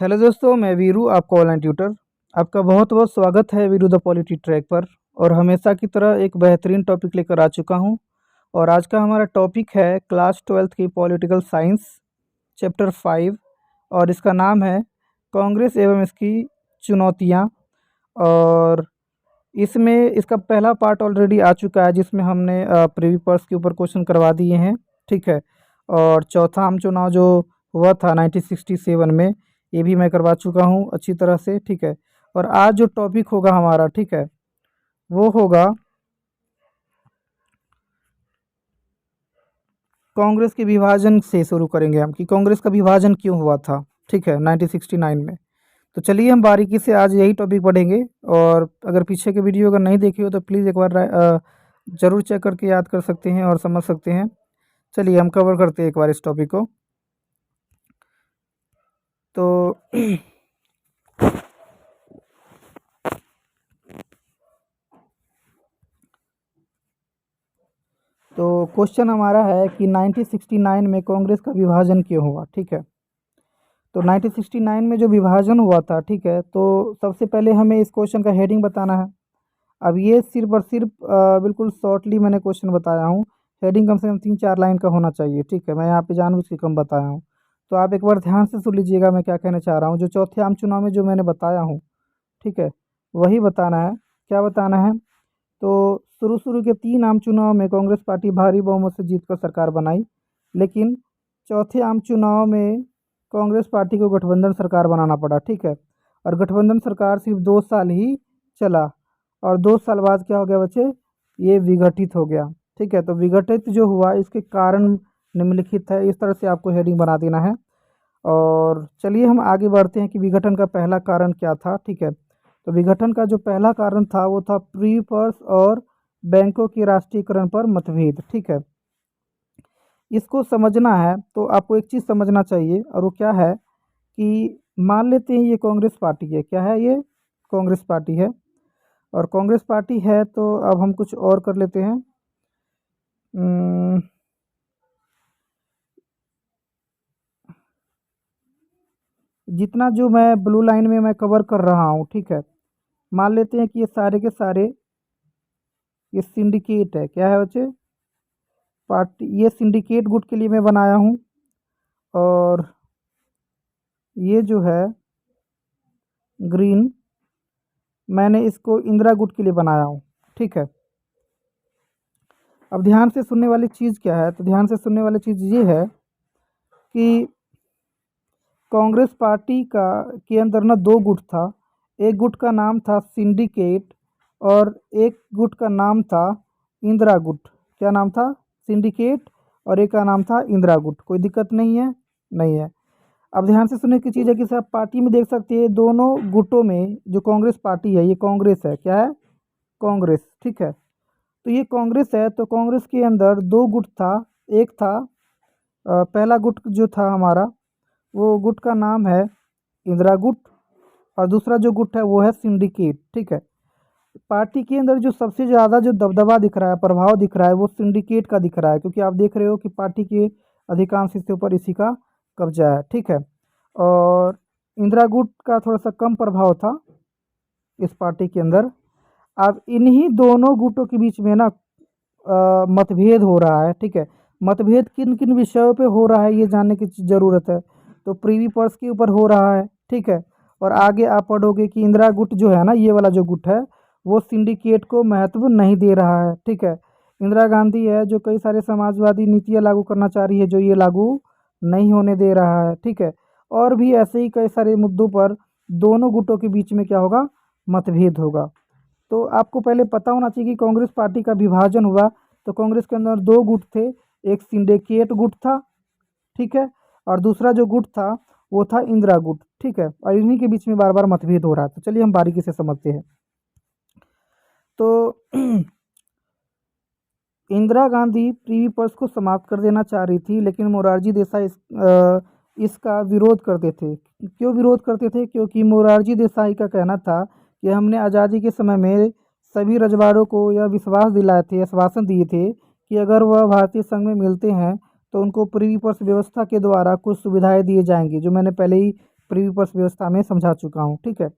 Hello दोस्तों, मैं वीरू, आपका ऑनलाइन ट्यूटर। आपका बहुत बहुत स्वागत है वीरू द पॉलिटी ट्रैक पर। और हमेशा की तरह एक बेहतरीन टॉपिक लेकर आ चुका हूं। और आज का हमारा टॉपिक है क्लास 12th की पॉलिटिकल साइंस, चैप्टर 5। और इसका नाम है कांग्रेस एवं इसकी चुनौतियां। और इसमें इसका पहला पार्ट ऑलरेडी आ चुका है, जिसमें हमने प्रीवी पर्स के ऊपर क्वेश्चन करवा दिए हैं। ठीक है। और चौथा आम चुनाव जो हुआ था 1967 में, ये भी मैं करवा चुका हूँ अच्छी तरह से। ठीक है। और आज जो टॉपिक होगा हमारा, ठीक है, वो होगा कांग्रेस के विभाजन से शुरू करेंगे हम, कि कांग्रेस का विभाजन क्यों हुआ था। ठीक है, 1969 में। तो चलिए हम बारीकी से आज यही टॉपिक पढ़ेंगे। और अगर पीछे के वीडियो अगर नहीं देखे हो तो प्लीज़ एक बार ज़रूर चेक करके याद कर सकते हैं और समझ सकते हैं। चलिए हम कवर करते हैं एक बार इस टॉपिक को। तो तो क्वेश्चन हमारा है कि 1969 में कांग्रेस का विभाजन क्यों हुआ। ठीक है। तो 1969 में जो विभाजन हुआ था, ठीक है, तो सबसे पहले हमें इस क्वेश्चन का हेडिंग बताना है। अब ये सिर्फ और सिर्फ बिल्कुल शॉर्टली मैंने क्वेश्चन बताया हूँ। हेडिंग कम से कम 3-4 लाइन का होना चाहिए। ठीक है, मैं यहाँ पे जानबूझ के कम बताया हूँ। तो आप एक बार ध्यान से सुन लीजिएगा मैं क्या कहना चाह रहा हूँ। जो चौथे आम चुनाव में जो मैंने बताया हूँ, ठीक है, वही बताना है। क्या बताना है? तो शुरू शुरू के 3 आम चुनाव में कांग्रेस पार्टी भारी बहुमत से जीतकर सरकार बनाई। लेकिन चौथे आम चुनाव में कांग्रेस पार्टी को गठबंधन सरकार बनाना पड़ा। ठीक है। और गठबंधन सरकार सिर्फ 2 साल ही चला। और 2 साल बाद क्या हो गया बच्चे? ये विघटित हो गया। ठीक है। तो विघटित जो हुआ, इसके कारण निम्नलिखित है। इस तरह से आपको हेडिंग बना देना है। और चलिए हम आगे बढ़ते हैं कि विघटन का पहला कारण क्या था। ठीक है। तो विघटन का जो पहला कारण था वो था प्री पर्स और बैंकों के राष्ट्रीयकरण पर मतभेद। ठीक है। इसको समझना है तो आपको एक चीज़ समझना चाहिए, और वो क्या है कि मान लेते हैं ये कांग्रेस पार्टी है। क्या है ये? कांग्रेस पार्टी है। और कांग्रेस पार्टी है तो अब हम कुछ और कर लेते हैं। जितना जो मैं ब्लू लाइन में मैं कवर कर रहा हूँ, ठीक है, मान लेते हैं कि ये सारे के सारे ये सिंडिकेट है। क्या है बच्चे? पार्टी। ये सिंडिकेट गुट के लिए मैं बनाया हूँ। और ये जो है ग्रीन, मैंने इसको इंदिरा गुट के लिए बनाया हूँ। ठीक है। अब ध्यान से सुनने वाली चीज़ क्या है? तो ध्यान से सुनने वाली चीज़ ये है कि कांग्रेस पार्टी का के अंदर ना 2 गुट था। एक गुट का नाम था सिंडिकेट और एक गुट का नाम था इंदिरा गुट। क्या नाम था? सिंडिकेट। और एक का नाम था इंदिरा गुट। कोई दिक्कत नहीं है? नहीं है। अब ध्यान से सुनने की चीज़ है कि आप पार्टी में देख सकते हैं, दोनों गुटों में जो कांग्रेस पार्टी है, ये कांग्रेस है। क्या है? कांग्रेस। ठीक है। तो ये कांग्रेस है, तो कांग्रेस के अंदर 2 गुट था। एक था पहला गुट जो था हमारा, वो गुट का नाम है इंदिरा गुट। और दूसरा जो गुट है वो है सिंडिकेट। ठीक है। पार्टी के अंदर जो सबसे ज़्यादा जो दबदबा दिख रहा है, प्रभाव दिख रहा है, वो सिंडिकेट का दिख रहा है, क्योंकि आप देख रहे हो कि पार्टी के अधिकांश हिस्से पर इसी का कब्जा है। ठीक है। और इंदिरा गुट का थोड़ा सा कम प्रभाव था इस पार्टी के अंदर। अब इन्हीं दोनों गुटों के बीच में ना मतभेद हो रहा है। ठीक है। मतभेद किन किन विषयों पे हो रहा है ये जानने की ज़रूरत है। तो प्रीवी पर्स के ऊपर हो रहा है। ठीक है। और आगे आप पढ़ोगे कि इंदिरा गुट जो है ना, ये वाला जो गुट है, वो सिंडिकेट को महत्व नहीं दे रहा है। ठीक है। इंदिरा गांधी है जो कई सारे समाजवादी नीतियाँ लागू करना चाह रही है, जो ये लागू नहीं होने दे रहा है। ठीक है। और भी ऐसे ही कई सारे मुद्दों पर दोनों गुटों के बीच में क्या होगा? मतभेद होगा। तो आपको पहले पता होना चाहिए कि कांग्रेस पार्टी का विभाजन हुआ तो कांग्रेस के अंदर 2 गुट थे। एक सिंडिकेट गुट था, ठीक है, और दूसरा जो गुट था वो था इंदिरा गुट। ठीक है। और इन्हीं के बीच में बार बार मतभेद हो रहा है। तो चलिए हम बारीकी से समझते हैं। तो इंदिरा गांधी प्रीवी पर्स को समाप्त कर देना चाह रही थी, लेकिन मोरारजी देसाई इसका विरोध करते थे। क्यों विरोध करते थे? क्योंकि मोरारजी देसाई का कहना था कि हमने आज़ादी के समय में सभी रजवाड़ों को यह विश्वास दिलाए थे, आश्वासन दिए थे कि अगर वह भारतीय संघ में मिलते हैं तो उनको प्रीवी पर्स व्यवस्था के द्वारा कुछ सुविधाएं दिए जाएंगी, जो मैंने पहले ही प्रीवी पर्स व्यवस्था में समझा चुका हूँ, ठीक है।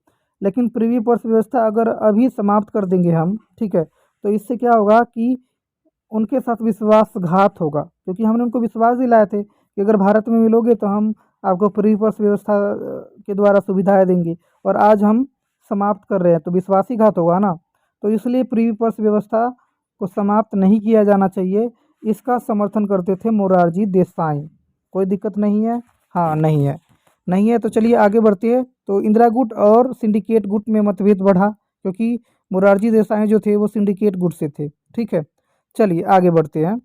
लेकिन प्रीवी पर्स व्यवस्था अगर अभी समाप्त कर देंगे हम, ठीक है, तो इससे क्या होगा कि उनके साथ विश्वासघात होगा, क्योंकि हमने उनको विश्वास दिलाए थे कि अगर भारत में मिलोगे तो हम आपको प्रीवी पर्स व्यवस्था के द्वारा सुविधाएं देंगे, और आज हम समाप्त कर रहे हैं तो विश्वासघात होगा ना। तो इसलिए प्रीवी पर्स व्यवस्था को समाप्त नहीं किया जाना चाहिए। इसका समर्थन करते थे मोरारजी देसाई। कोई दिक्कत नहीं है? हाँ, नहीं है। नहीं है तो चलिए आगे बढ़ते हैं। तो इंदिरा गुट और सिंडिकेट गुट में मतभेद बढ़ा, क्योंकि मोरारजी देसाई जो थे वो सिंडिकेट गुट से थे, ठीक है। चलिए आगे बढ़ते हैं।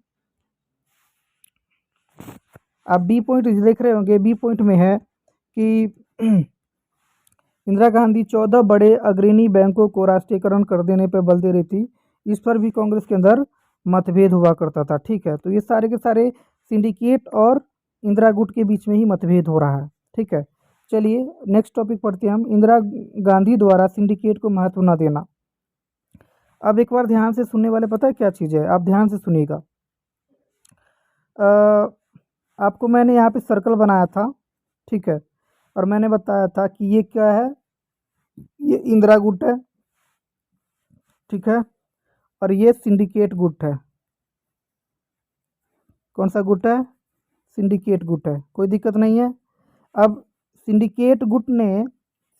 आप बी पॉइंट देख रहे होंगे, बी पॉइंट में है कि इंदिरा गांधी 14 बड़े अग्रणी बैंकों को राष्ट्रीयकरण कर देने पर बल दे रही थी। इस पर भी कांग्रेस के अंदर मतभेद हुआ करता था, ठीक है। तो ये सारे के सारे सिंडिकेट और इंदिरा गुट के बीच में ही मतभेद हो रहा है, ठीक है। चलिए नेक्स्ट टॉपिक पढ़ते हैं हम, इंदिरा गांधी द्वारा सिंडिकेट को महत्व न देना। अब एक बार ध्यान से सुनने वाले, पता है क्या चीज़ है, आप ध्यान से सुनिएगा। आपको मैंने यहाँ पे सर्कल बनाया था, ठीक है, और मैंने बताया था कि ये क्या है, ये इंदिरा गुट है, ठीक है, और ये सिंडिकेट गुट है। कौन सा गुट है? सिंडिकेट गुट है। कोई दिक्कत नहीं है। अब सिंडिकेट गुट ने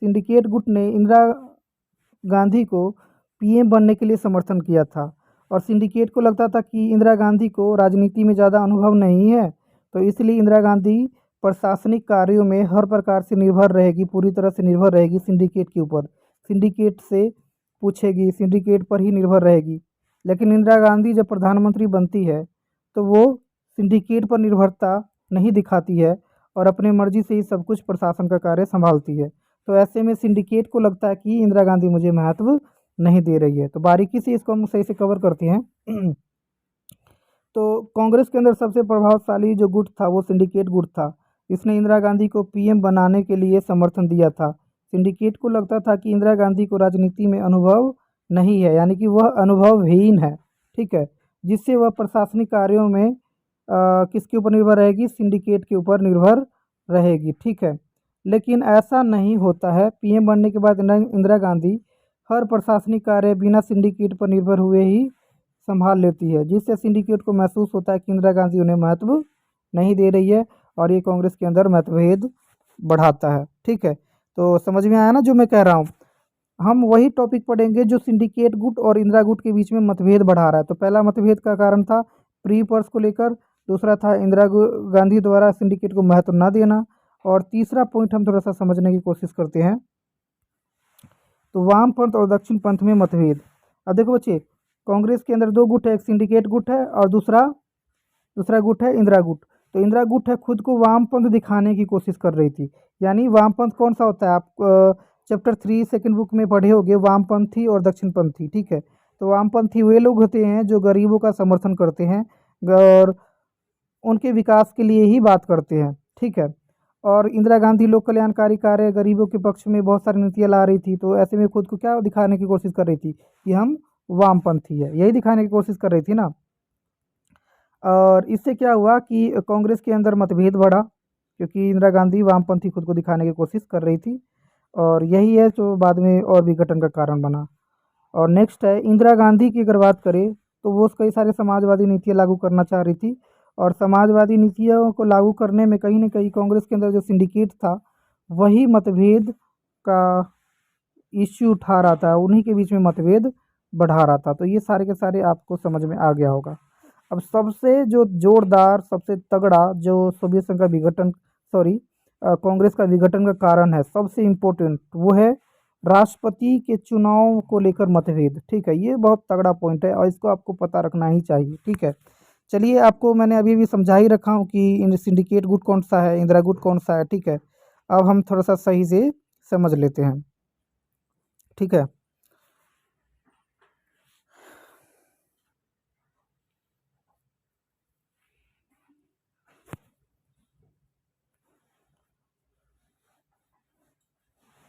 इंदिरा गांधी को पीएम बनने के लिए समर्थन किया था, और सिंडिकेट को लगता था कि इंदिरा गांधी को राजनीति में ज़्यादा अनुभव नहीं है, तो इसलिए इंदिरा गांधी प्रशासनिक कार्यों में हर प्रकार से निर्भर रहेगी, पूरी तरह से निर्भर रहेगी सिंडिकेट के ऊपर। सिंडिकेट से पूछेगी, सिंडिकेट पर ही निर्भर रहेगी। लेकिन इंदिरा गांधी जब प्रधानमंत्री बनती है तो वो सिंडिकेट पर निर्भरता नहीं दिखाती है, और अपने मर्जी से ही सब कुछ प्रशासन का कार्य संभालती है। तो ऐसे में सिंडिकेट को लगता है कि इंदिरा गांधी मुझे महत्व नहीं दे रही है। तो बारीकी से इसको हम सही से कवर करते हैं। तो कांग्रेस के अंदर सबसे प्रभावशाली जो गुट था वो सिंडिकेट गुट था। इसने इंदिरा गांधी को पीएम बनाने के लिए समर्थन दिया था। सिंडिकेट को लगता था कि इंदिरा गांधी को राजनीति में अनुभव नहीं है, यानी कि वह अनुभवहीन है, ठीक है, जिससे वह प्रशासनिक कार्यों में किसके ऊपर निर्भर रहेगी? सिंडिकेट के ऊपर निर्भर रहेगी, ठीक है। लेकिन ऐसा नहीं होता है। पीएम बनने के बाद इंदिरा गांधी हर प्रशासनिक कार्य बिना सिंडिकेट पर निर्भर हुए ही संभाल लेती है, जिससे सिंडिकेट को महसूस होता है कि इंदिरा गांधी उन्हें महत्व नहीं दे रही है, और ये कांग्रेस के अंदर मतभेद बढ़ाता है, ठीक है। तो समझ में आया ना जो मैं कह रहा हूँ। हम वही टॉपिक पढ़ेंगे जो सिंडिकेट गुट और इंदिरा गुट के बीच में मतभेद बढ़ा रहा है। तो पहला मतभेद का कारण था प्री पर्स को लेकर, दूसरा था गांधी द्वारा सिंडिकेट को महत्व न देना, और तीसरा पॉइंट हम थोड़ा सा समझने की कोशिश करते हैं। तो वामपंथ और दक्षिण पंथ में मतभेद। अब देखो बच्चे, कांग्रेस के अंदर दो गुट है, एक सिंडिकेट गुट है और दूसरा गुट है इंदिरा गुट। तो इंदिरा गुट है खुद को वामपंथ दिखाने की कोशिश कर रही थी। यानी वामपंथ कौन सा होता है, आप चैप्टर 3 सेकंड बुक में पढ़े होंगे, वामपंथी और दक्षिणपंथी, ठीक है। तो वामपंथी वे लोग होते हैं जो गरीबों का समर्थन करते हैं और उनके विकास के लिए ही बात करते हैं, ठीक है। और इंदिरा गांधी लोक कल्याणकारी कार्य, गरीबों के पक्ष में बहुत सारी नीतियाँ ला रही थी, तो ऐसे में खुद को क्या दिखाने की कोशिश कर रही थी कि हम वामपंथी है, यही दिखाने की कोशिश कर रही थी ना। और इससे क्या हुआ कि कांग्रेस के अंदर मतभेद बढ़ा, क्योंकि इंदिरा गांधी वामपंथी खुद को दिखाने की कोशिश कर रही थी, और यही है जो बाद में और विघटन का कारण बना। और नेक्स्ट है इंदिरा गांधी की अगर बात करें तो वो कई सारे समाजवादी नीतियाँ लागू करना चाह रही थी, और समाजवादी नीतियों को लागू करने में कहीं ना कहीं कांग्रेस के अंदर जो सिंडिकेट था वही मतभेद का इश्यू उठा रहा था, उन्हीं के बीच में मतभेद बढ़ा रहा था। तो ये सारे के सारे आपको समझ में आ गया होगा। अब सबसे जो जोरदार, सबसे तगड़ा जो सोवियत संघ का विघटन, सॉरी कांग्रेस का विघटन का कारण है, सबसे इम्पोर्टेंट वो है राष्ट्रपति के चुनाव को लेकर मतभेद, ठीक है। ये बहुत तगड़ा पॉइंट है और इसको आपको पता रखना ही चाहिए, ठीक है। चलिए आपको मैंने अभी भी समझा ही रखा हूँ कि सिंडिकेट गुट कौन सा है, इंदिरा गुट कौन सा है, ठीक है। अब हम थोड़ा सा सही से समझ लेते हैं, ठीक है।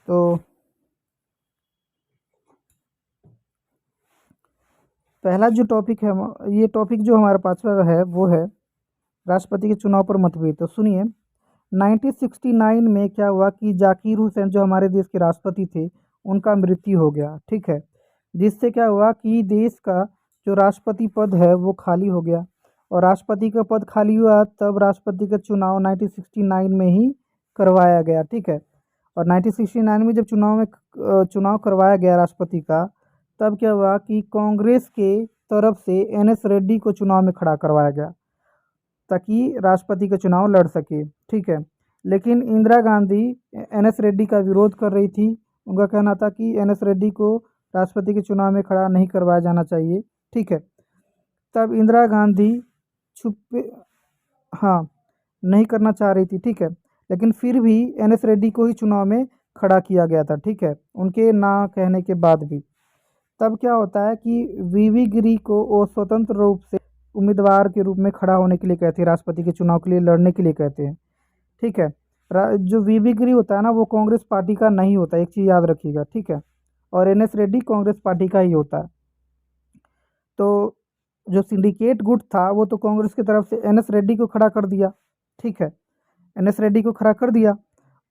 तो पहला जो टॉपिक है, ये टॉपिक जो हमारा पांचवा है वो है राष्ट्रपति के चुनाव पर मतभेद। तो सुनिए, 1969 में क्या हुआ कि जाकिर हुसैन जो हमारे देश के राष्ट्रपति थे उनका मृत्यु हो गया, ठीक है। जिससे क्या हुआ कि देश का जो राष्ट्रपति पद है वो खाली हो गया, और राष्ट्रपति का पद खाली हुआ तब राष्ट्रपति का चुनाव 1969 में ही करवाया गया, ठीक है। और 1969 में जब चुनाव करवाया गया राष्ट्रपति का, तब क्या हुआ कि कांग्रेस के तरफ से एनएस रेड्डी को चुनाव में खड़ा करवाया गया ताकि राष्ट्रपति का चुनाव लड़ सके, ठीक है। लेकिन इंदिरा गांधी एनएस रेड्डी का विरोध कर रही थी। उनका कहना था कि एनएस रेड्डी को राष्ट्रपति के चुनाव में खड़ा नहीं करवाया जाना चाहिए, ठीक है। तब इंदिरा गांधी छुपे हाँ नहीं करना चाह रही थी, ठीक है। लेकिन फिर भी एनएस रेड्डी को ही चुनाव में खड़ा किया गया था, ठीक है, उनके ना कहने के बाद भी। तब क्या होता है कि वीवी गिरी को वो स्वतंत्र रूप से उम्मीदवार के रूप में खड़ा होने के लिए कहते हैं, राष्ट्रपति के चुनाव के लिए लड़ने के लिए कहते हैं, ठीक है। जो वीवी गिरी होता है ना वो कांग्रेस पार्टी का नहीं होता, एक चीज़ याद रखिएगा, ठीक है। और एनएस रेड्डी कांग्रेस पार्टी का ही होता है। तो जो सिंडिकेट गुट था वो तो कांग्रेस की तरफ से एनएस रेड्डी को खड़ा कर दिया, ठीक है। एनएस रेड्डी को खड़ा कर दिया,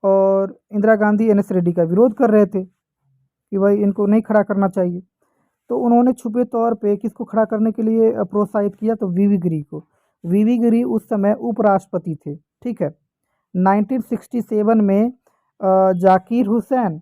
और इंदिरा गांधी एनएस रेड्डी का विरोध कर रहे थे कि भाई इनको नहीं खड़ा करना चाहिए। तो उन्होंने छुपे तौर पे किसको खड़ा करने के लिए प्रोत्साहित किया, तो वीवी गिरी को। वीवी गिरी उस समय उपराष्ट्रपति थे, ठीक है। 1967 में जाकिर हुसैन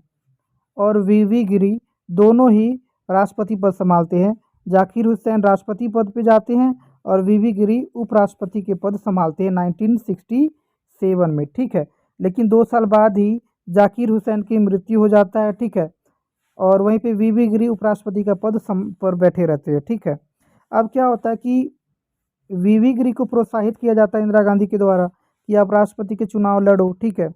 और वीवी गिरी दोनों ही राष्ट्रपति पद संभालते हैं। जाकिर हुसैन राष्ट्रपति पद पे जाते हैं और वीवी गिरी उपराष्ट्रपति के पद संभालते हैं 1967 में, ठीक है। लेकिन 2 साल बाद ही जाकिर हुसैन की मृत्यु हो जाता है, ठीक है। और वहीं पे वीवी गिरी उपराष्ट्रपति का पद पर बैठे रहते हैं, ठीक है। अब क्या होता है कि वीवी गिरी को प्रोत्साहित किया जाता है इंदिरा गांधी के द्वारा कि आप राष्ट्रपति के चुनाव लड़ो, ठीक है।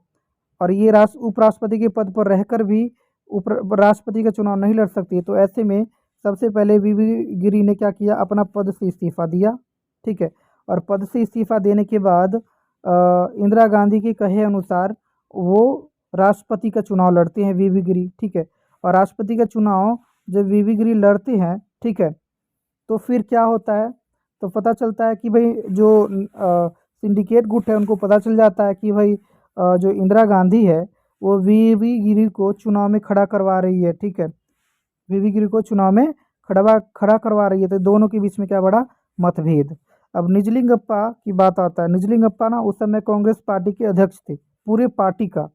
और ये उपराष्ट्रपति के पद पर रहकर भी राष्ट्रपति का चुनाव नहीं लड़ सकती है। तो ऐसे में सबसे पहले वीवी गिरी ने क्या किया, अपना पद से इस्तीफा दिया, ठीक है। और पद से इस्तीफा देने के बाद इंदिरा गांधी के कहे अनुसार वो राष्ट्रपति का चुनाव लड़ते हैं वीवी गिरी, ठीक है। और राष्ट्रपति का चुनाव जब वीवी गिरी लड़ते हैं, ठीक है, तो फिर क्या होता है, तो पता चलता है कि भाई जो सिंडिकेट गुट है उनको पता चल जाता है कि भाई जो इंदिरा गांधी है वो वीवी गिरी को चुनाव में खड़ा करवा रही है, ठीक है। वीवी गिरी को चुनाव में खड़ा करवा रही है। तो दोनों के बीच में क्या बड़ा मतभेद। अब निजलिंगप्पा की बात आता है। निजलिंगप्पा ना उस समय कांग्रेस पार्टी के अध्यक्ष थे पूरे पार्टी का,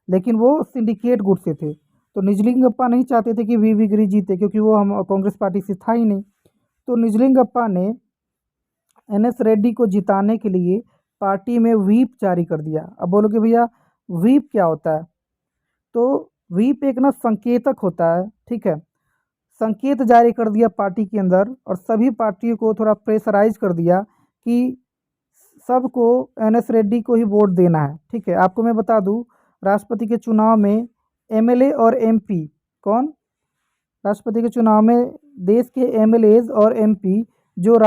लेकिन वो सिंडिकेट गुट से थे। तो निजलिंगप्पा नहीं चाहते थे कि वीवी गिरी जीते, क्योंकि वो हम कांग्रेस पार्टी से था ही नहीं। तो निजलिंगप्पा ने एनएस रेड्डी को जिताने के लिए पार्टी में व्हीप जारी कर दिया। अब बोलोगे भैया व्हीप क्या होता है, तो व्हीप एक ना संकेतक होता है, ठीक है। संकेत जारी कर दिया पार्टी के अंदर, और सभी पार्टियों को थोड़ा प्रेशराइज कर दिया कि सबको एनएस रेड्डी को ही वोट देना है, ठीक है। आपको मैं बता दूं, राष्ट्रपति के चुनाव में एमएलए और एमपी कौन, राष्ट्रपति के चुनाव में देश के एमएलएज और एमपी जो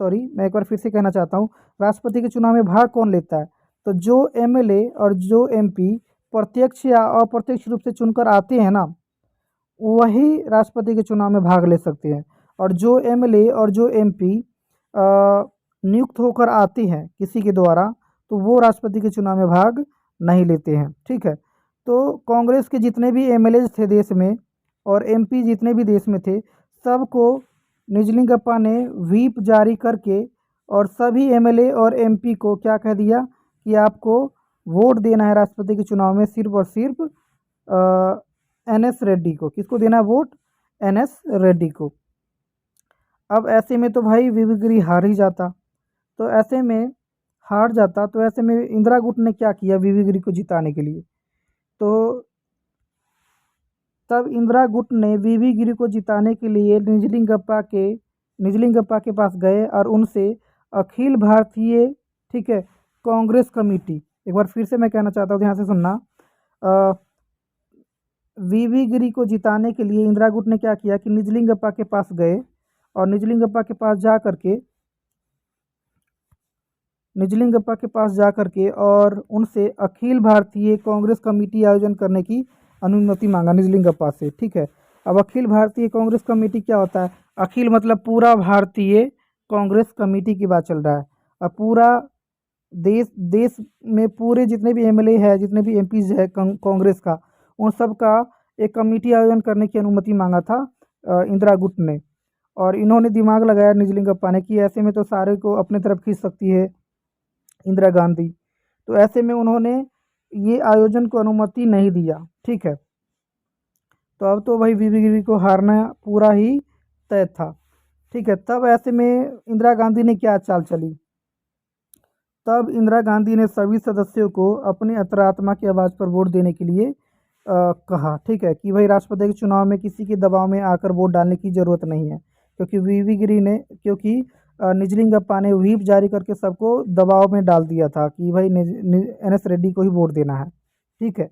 मैं एक बार फिर से कहना चाहता हूँ, राष्ट्रपति के चुनाव में भाग कौन लेता है, तो जो एमएलए और जो एमपी प्रत्यक्ष या अप्रत्यक्ष रूप से चुनकर आते हैं ना, वही राष्ट्रपति के चुनाव में भाग ले सकते हैं। और जो एमएलए और जो एमपी नियुक्त होकर आते हैं किसी के द्वारा, तो वो राष्ट्रपति के चुनाव में भाग नहीं लेते हैं, ठीक है। तो कांग्रेस के जितने भी एमएलए थे देश में और एमपी जितने भी देश में थे, सबको निजलिंगप्पा ने व्हीप जारी करके और सभी एमएलए और एमपी को क्या कह दिया कि आपको वोट देना है राष्ट्रपति के चुनाव में सिर्फ और सिर्फ एनएस रेड्डी को। किसको देना है वोट, एनएस रेड्डी को। अब ऐसे में तो भाई वीवी गिरी हार ही जाता, तो ऐसे में इंदिरा गुट ने क्या किया वीवी गिरी को जिताने के लिए, तो तब इंदिरा गुट ने वीवी गिरी को जिताने के लिए निजलिंगप्पा के पास गए और उनसे अखिल भारतीय, ठीक है, कांग्रेस कमेटी, एक बार फिर से मैं कहना चाहता हूँ, ध्यान से सुनना। वीवी गिरी को जिताने के लिए इंदिरा गुट ने क्या किया कि निजलिंगप्पा के पास गए और निजलिंगप्पा के पास जा करके और उनसे अखिल भारतीय कांग्रेस कमेटी आयोजन करने की अनुमति मांगा निजलिंगप्पा से, ठीक है। अब अखिल भारतीय कांग्रेस कमेटी क्या होता है, अखिल मतलब पूरा भारतीय कांग्रेस कमेटी की बात चल रहा है। अब पूरा देश देश में पूरे जितने भी एमएलए है, जितने भी एमपीज है कांग्रेस का, उन सब का एक कमेटी आयोजन करने की अनुमति मांगा था इंदिरा गुट ने। और इन्होंने दिमाग लगाया निजलिंगप्पा ने कि ऐसे में तो सारे को अपने तरफ खींच सकती है इंदिरा गांधी। तो ऐसे में उन्होंने ये आयोजन को अनुमति नहीं दिया। ठीक है, तो अब तो भाई बीबी गिरी को हारना पूरा ही तय था। ठीक है, तब ऐसे में इंदिरा गांधी ने क्या चाल चली, तब इंदिरा गांधी ने सभी सदस्यों को अपने अंतरात्मा की आवाज़ पर वोट देने के लिए कहा। ठीक है, कि भाई राष्ट्रपति के चुनाव में किसी के दबाव में आकर वोट डालने की ज़रूरत नहीं है, क्योंकि वीवी गिरी ने क्योंकि निजलिंगप्पा ने व्हीप जारी करके सबको दबाव में डाल दिया था कि भाई एनएस रेड्डी को ही वोट देना है। ठीक है,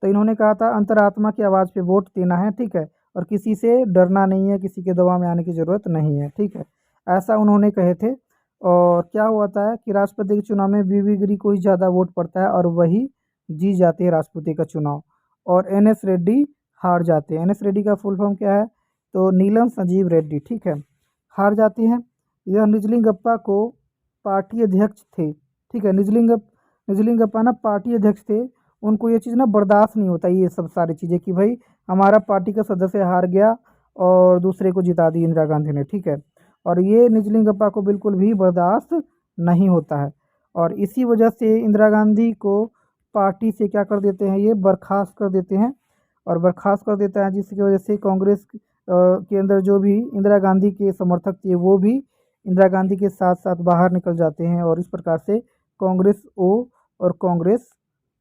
तो इन्होंने कहा था अंतरात्मा की आवाज़ पे वोट देना है। ठीक है, और किसी से डरना नहीं है, किसी के दबाव में आने की ज़रूरत नहीं है। ठीक है, ऐसा उन्होंने कहे थे। और क्या होता है कि राष्ट्रपति के चुनाव में बीबी गिरी को ही ज़्यादा वोट पड़ता है और वही जीत जाती है राष्ट्रपति का चुनाव, और एनएस रेड्डी हार जाते हैं। एनएस रेड्डी का फुल फॉर्म क्या है, तो नीलम संजीव रेड्डी। ठीक है, हार जाती हैं। यह निजलिंगप्पा को पार्टी अध्यक्ष थे। ठीक है, निजलिंगप्पा ना पार्टी अध्यक्ष थे। उनको ये चीज़ ना बर्दाश्त नहीं होता, ये सब सारी चीज़ें कि भाई हमारा पार्टी का सदस्य हार गया और दूसरे को जिता दी इंदिरा गांधी ने। ठीक है, और ये निजलिंगप्पा को बिल्कुल भी बर्दाश्त नहीं होता है, और इसी वजह से इंदिरा गांधी को पार्टी से क्या कर देते हैं, ये बर्खास्त कर देते हैं। और बर्खास्त कर देता है, जिसकी वजह से कांग्रेस के अंदर जो भी इंदिरा गांधी के समर्थक थे वो भी इंदिरा गांधी के साथ साथ बाहर निकल जाते हैं, और इस प्रकार से कांग्रेस ओ और कांग्रेस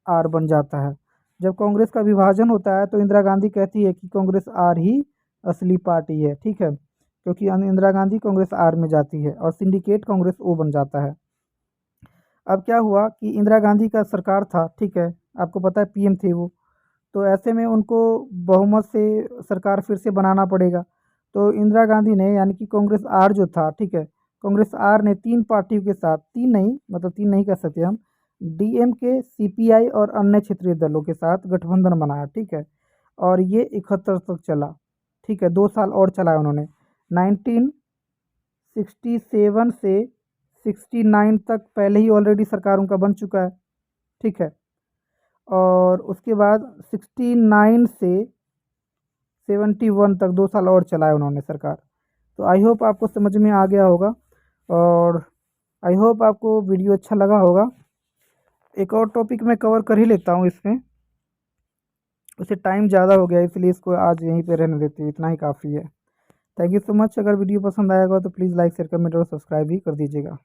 आर बन जाता है। जब कांग्रेस का विभाजन होता है तो इंदिरा गांधी कहती है कि कांग्रेस आर ही असली पार्टी है। ठीक है, क्योंकि इंदिरा गांधी कांग्रेस आर में जाती है और सिंडिकेट कांग्रेस ओ बन जाता है। अब क्या हुआ कि इंदिरा गांधी का सरकार था। ठीक है, आपको पता है पीएम थे वो, तो ऐसे में उनको बहुमत से सरकार फिर से बनाना पड़ेगा। तो इंदिरा गांधी ने यानी कि कांग्रेस आर जो था, ठीक है, कांग्रेस आर ने तीन पार्टियों के साथ, तीन नहीं मतलब तीन नहीं कह सकते हम, डीएमके, सीपीआई और अन्य क्षेत्रीय दलों के साथ गठबंधन बनाया। ठीक है, और ये 71 तक चला। ठीक है, 2 साल और चलाया उन्होंने। 1967 से 69 तक पहले ही ऑलरेडी सरकार उनका बन चुका है। ठीक है, और उसके बाद 69 से 71 तक 2 साल और चलाया उन्होंने सरकार। तो आई होप आपको समझ में आ गया होगा, और आई होप आपको वीडियो अच्छा लगा होगा। एक और टॉपिक मैं कवर कर ही लेता हूँ इसमें, उसे टाइम ज़्यादा हो गया इसलिए इसको आज यहीं पे रहने देते हैं, इतना ही काफ़ी है। Thank you so much. अगर वीडियो पसंद आएगा तो प्लीज़ लाइक शेयर कमेंट और सब्सक्राइब भी कर दीजिएगा।